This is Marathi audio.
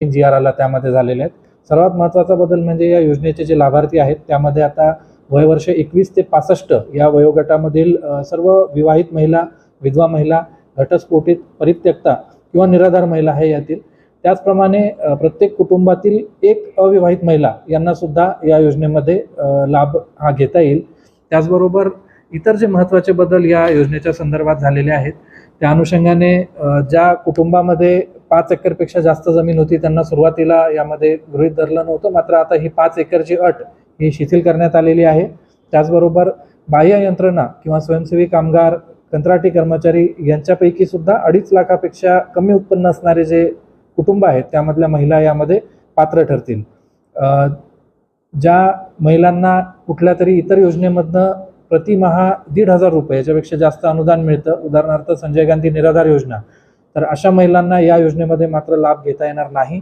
जी.आर आला त्यामध्ये झालेले आहेत. सर्वात महत्त्वाचा बदल म्हणजे या योजनेचे जे लाभार्थी आहेत त्यामध्ये आता वयवर्ष 21 ते 65 या वयोगटामधील सर्व विवाहित महिला, विधवा महिला, घटस्फोटित, परित्यक्ता किंवा निराधार महिला आहे यातील. त्याचप्रमाणे प्रत्येक कुटुंबातील एक अविवाहित महिला यांना सुद्धा या योजनेमध्ये लाभ हा घेता येईल. त्याचबरोबर इतर जे महत्त्वाचे बदल या योजनेच्या संदर्भात झालेले आहेत त्या अनुषंगाने ज्या कुटुंबामध्ये 5 एकरपेक्षा जास्त जमीन होती त्यांना सुरुवातीला यामध्ये गृहीत धरलं नव्हतं, मात्र आता ही 5 एकरची अट ही शिथिल करण्यात आलेली आहे. त्याचबरोबर बाह्य यंत्रणा किंवा स्वयंसेवी कामगार, कंत्राटी कर्मचारी यांच्यापैकी सुद्धा 2.5 लाखापेक्षा कमी उत्पन्न असणारे जे कुटुंब आहेत त्यामधल्या महिला यामध्ये पात्र ठरतील. ज्या महिलांना कुठल्या तरी इतर योजनेमधनं प्रतिमाहा 1,500 रुपये याच्यापेक्षा जास्त अनुदान मिळतं, उदाहरणार्थ संजय गांधी निराधार योजना, तर अशा महिलांना या योजनेमध्ये मात्र लाभ घेता येणार नाही.